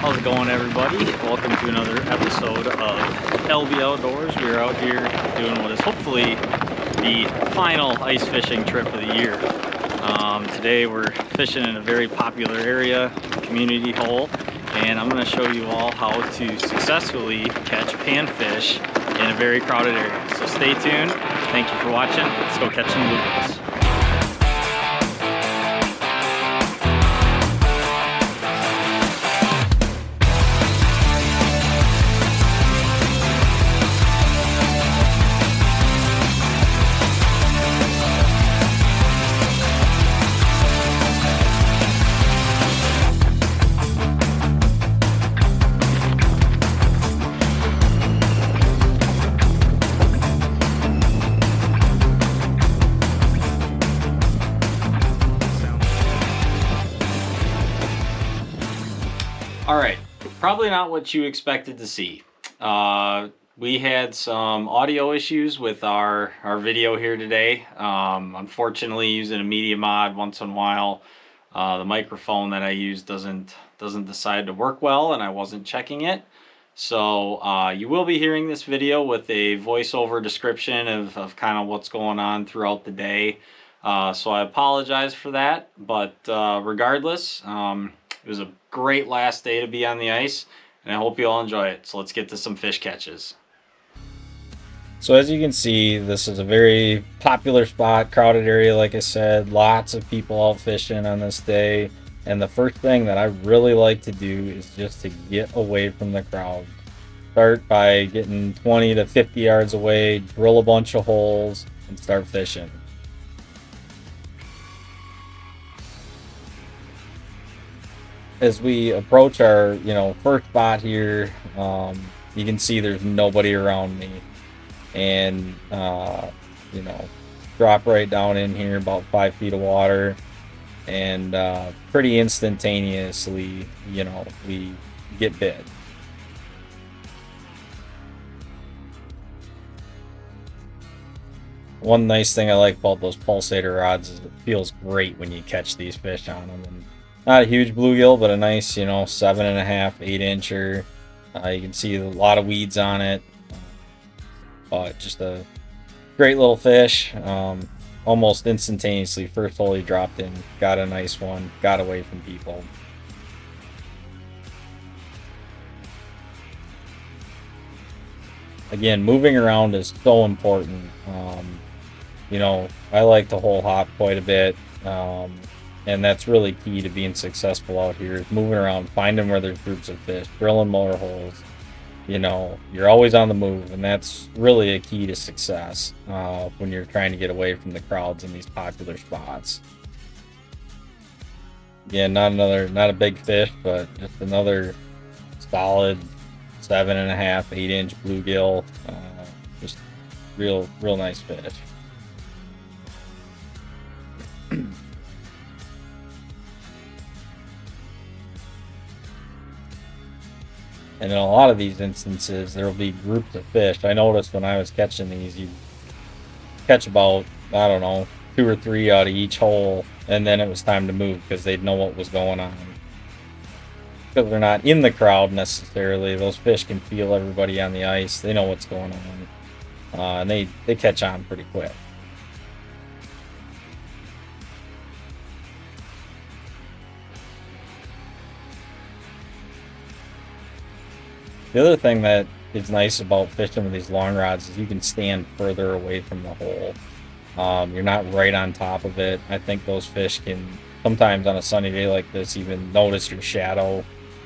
How's it going, everybody? Welcome to another episode of LB Outdoors. We are out here doing what is hopefully the final ice fishing trip of the year. Today we're fishing in a very popular area, community hole, and I'm going to show you all how to successfully catch panfish in a very crowded area. So stay tuned. Thank you for watching. Let's go catch some bluegills. Alright, probably not what you expected to see. We had some audio issues with our video here today. Unfortunately, using a media mod once in a while, the microphone that I use doesn't decide to work well, and I wasn't checking it. So you will be hearing this video with a voiceover description of kind of what's going on throughout the day. So I apologize for that, but regardless, it was a great last day to be on the ice, and I hope you all enjoy it. So let's get to some fish catches. So as you can see, this is a very popular spot, crowded area, like I said, lots of people out fishing on this day. And the first thing that I really like to do is just to get away from the crowd. Start by getting 20 to 50 yards away, drill a bunch of holes, and start fishing. As we approach our, first spot here, you can see there's nobody around me, and drop right down in here, about 5 feet of water, and pretty instantaneously, we get bit. One nice thing I like about those pulsator rods is it feels great when you catch these fish on them. And not a huge bluegill, but a nice, 7.5, 8-incher. You can see a lot of weeds on it, but just a great little fish. Almost instantaneously, first hole he dropped in, got a nice one, got away from people. Again, moving around is so important. I like to hole hop quite a bit. And that's really key to being successful out here, is moving around, finding where there's groups of fish, drilling more holes. You're always on the move, and that's really a key to success when you're trying to get away from the crowds in these popular spots. Again, not a big fish, but just another solid 7.5, 8-inch bluegill. Just real nice fish. And in a lot of these instances, there will be groups of fish. I noticed when I was catching these, you catch about, 2 or 3 out of each hole, and then it was time to move because they'd know what was going on. Because they're not in the crowd necessarily, those fish can feel everybody on the ice. They know what's going on, and they catch on pretty quick. The other thing that is nice about fishing with these long rods is you can stand further away from the hole. You're not right on top of it. I think those fish can, sometimes on a sunny day like this, even notice your shadow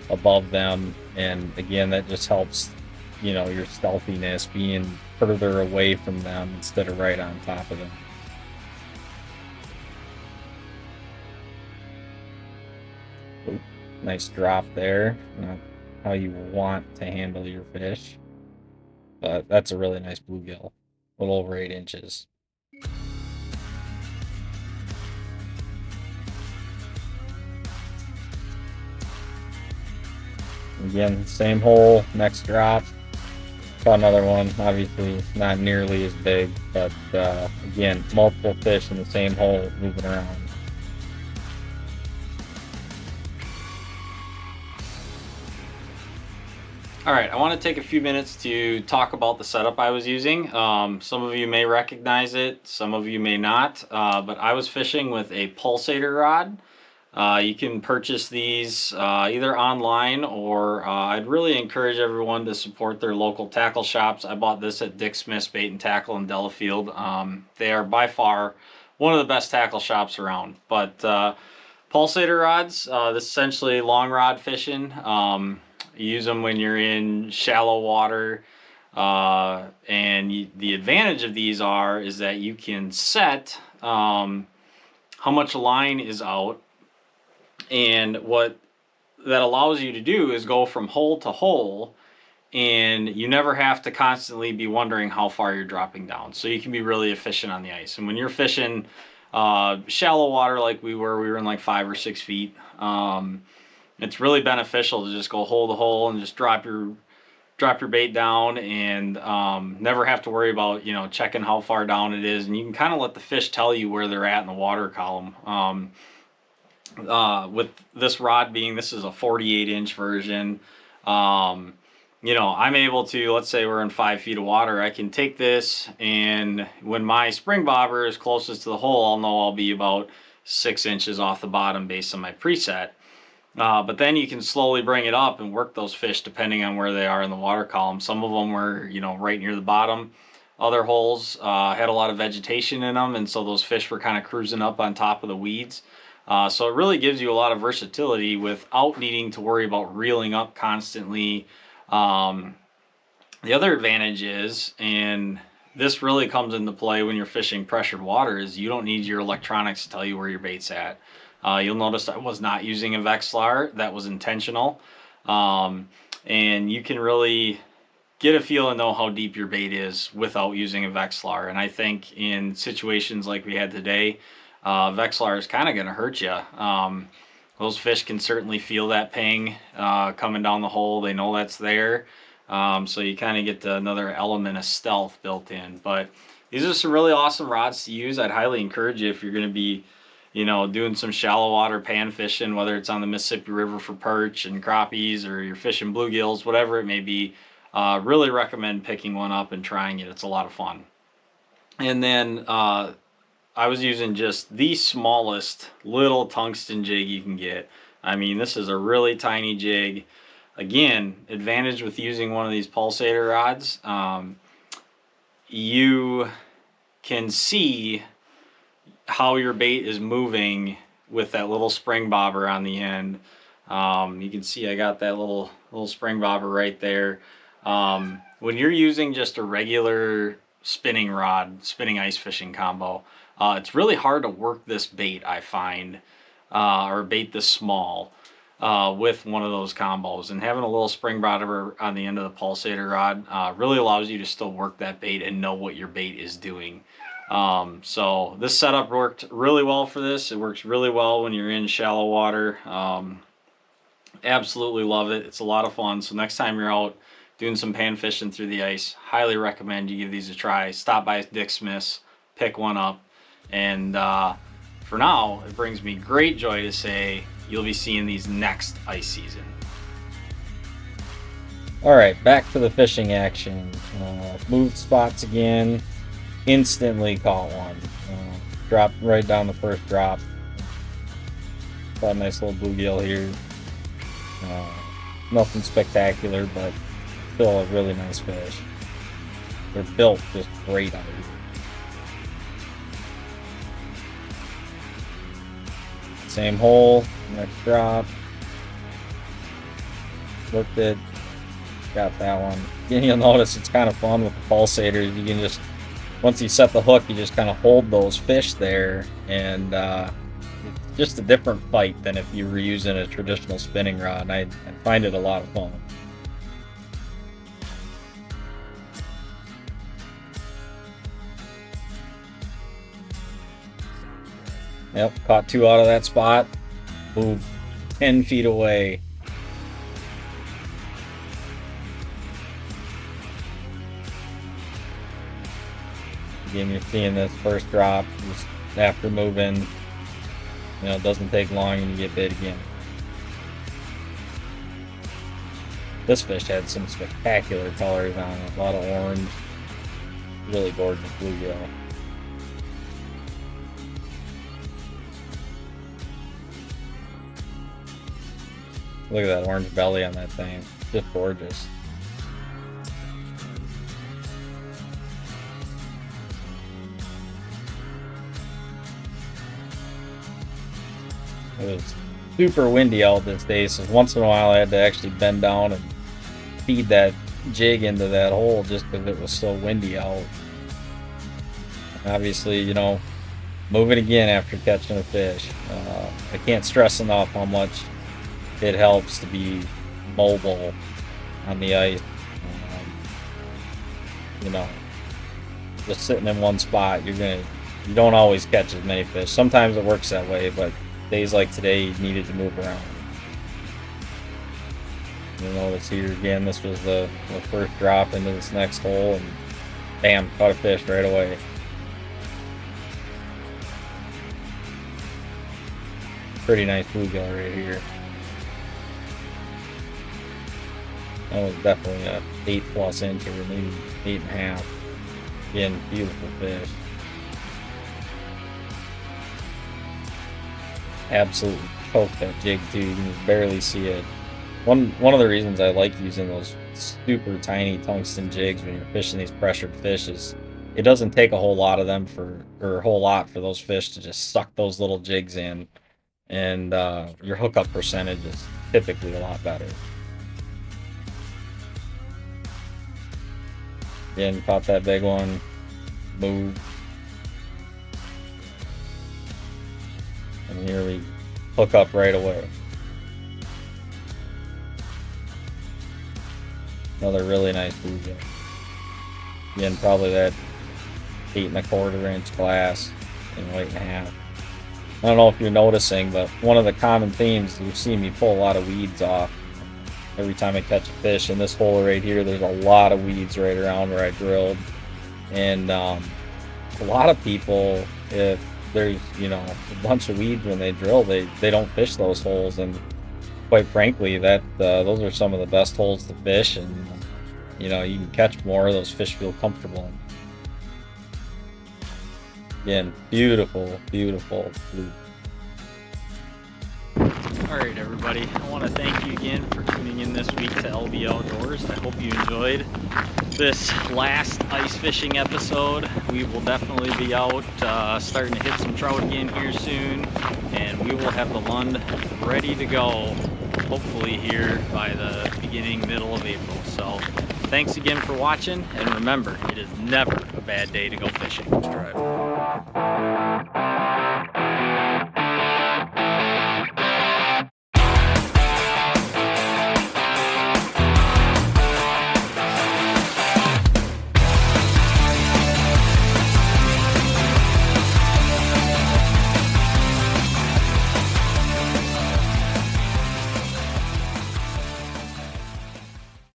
above them. And again, that just helps, your stealthiness, being further away from them instead of right on top of them. Ooh, nice drop there. How you want to handle your fish, but that's a really nice bluegill, a little over 8 inches. Again, same hole, next drop, caught another one. Obviously not nearly as big, but again, multiple fish in the same hole moving around. All right, I want to take a few minutes to talk about the setup I was using. Some of you may recognize it, some of you may not, but I was fishing with a pulsator rod. You can purchase these either online, or I'd really encourage everyone to support their local tackle shops. I bought this at Dick Smith's Bait and Tackle in Delafield. They are by far one of the best tackle shops around. But pulsator rods, this is essentially long rod fishing. You use them when you're in shallow water, and the advantage of these is that you can set how much line is out, and what that allows you to do is go from hole to hole, and you never have to constantly be wondering how far you're dropping down. So you can be really efficient on the ice. And when you're fishing shallow water like we were in like 5 or 6 feet, it's really beneficial to just go hole to hole and just drop your bait down, and never have to worry about, you know, checking how far down it is. And you can kind of let the fish tell you where they're at in the water column. With this rod this is a 48-inch version. You know, I'm able to, let's say we're in 5 feet of water, I can take this, and when my spring bobber is closest to the hole, I'll know I'll be about 6 inches off the bottom based on my preset. But then you can slowly bring it up and work those fish depending on where they are in the water column. Some of them were, you know, right near the bottom. Other holes had a lot of vegetation in them, and so those fish were kind of cruising up on top of the weeds. So it really gives you a lot of versatility without needing to worry about reeling up constantly. The other advantage is, and this really comes into play when you're fishing pressured water, is you don't need your electronics to tell you where your bait's at. You'll notice I was not using a Vexilar. That was intentional. And you can really get a feel and know how deep your bait is without using a Vexilar. And I think in situations like we had today, Vexilar is kind of going to hurt you. Those fish can certainly feel that ping coming down the hole. They know that's there. So you kind of get another element of stealth built in. But these are some really awesome rods to use. I'd highly encourage you, if you're going to be, you know, doing some shallow water pan fishing, whether it's on the Mississippi River for perch and crappies, or you're fishing bluegills, whatever it may be, really recommend picking one up and trying it. It's a lot of fun. And then I was using just the smallest little tungsten jig you can get. I mean, this is a really tiny jig. Again, advantage with using one of these pulsator rods, you can see how your bait is moving with that little spring bobber on the end. You can see I got that little spring bobber right there. When you're using just a regular spinning rod, spinning ice fishing combo, it's really hard to work this bait, I find, or bait this small, with one of those combos. And having a little spring bobber on the end of the pulsator rod really allows you to still work that bait and know what your bait is doing. So this setup worked really well for this. It works really well when you're in shallow water. Absolutely love it. It's a lot of fun. So next time you're out doing some pan fishing through the ice, highly recommend you give these a try. Stop by Dick Smith's, pick one up. And for now, it brings me great joy to say you'll be seeing these next ice season. All right, back to the fishing action. Moved spots again. Instantly caught one. Dropped right down the first drop. Got a nice little bluegill here. Nothing spectacular, but still a really nice fish. They're built just great out here. Same hole, next drop. Worked it. Got that one. Again, you'll notice it's kind of fun with the pulsators. You can just, once you set the hook, you just kind of hold those fish there, and it's just a different fight than if you were using a traditional spinning rod. I find it a lot of fun. Yep, caught two out of that spot. Moved 10 feet away. Again, you're seeing this first drop just after moving. You know, it doesn't take long and you get bit again. This fish had some spectacular colors on it. A lot of orange. Really gorgeous bluegill. Look at that orange belly on that thing. Just gorgeous. It was super windy out this day, so once in a while I had to actually bend down and feed that jig into that hole just because it was so windy out. Obviously, you know, moving again after catching a fish. I can't stress enough how much it helps to be mobile on the ice. You know, just sitting in one spot, you don't always catch as many fish. Sometimes it works that way, but days like today, you needed to move around. You'll notice here again, this was the first drop into this next hole, and bam, caught a fish right away. Pretty nice bluegill right here. That was definitely a 8+ inch, or maybe 8.5. Again, beautiful fish. Absolutely choked that jig too. You can barely see it. One of the reasons I like using those super tiny tungsten jigs when you're fishing these pressured fish is it doesn't take a whole lot of them for those fish to just suck those little jigs in, and your hookup percentage is typically a lot better. Again, caught that big one, moved, and here we hook up right away. Another really nice bluegill. Again, probably that 8¼ inch glass and 8.5. I don't know if you're noticing, but one of the common themes, you see me pull a lot of weeds off every time I catch a fish. In this hole right here, there's a lot of weeds right around where I drilled. And a lot of people, if there's, you know, a bunch of weeds when they drill, they don't fish those holes. And quite frankly, that those are some of the best holes to fish, and you know, you can catch more. Those fish feel comfortable. Again, beautiful, beautiful blue. Alright everybody, I want to thank you again for tuning in this week to LB Outdoors. I hope you enjoyed this last ice fishing episode. We will definitely be out starting to hit some trout again here soon, and we will have the Lund ready to go hopefully here by the middle of April. So thanks again for watching, and remember, it is never a bad day to go fishing. Let's try it.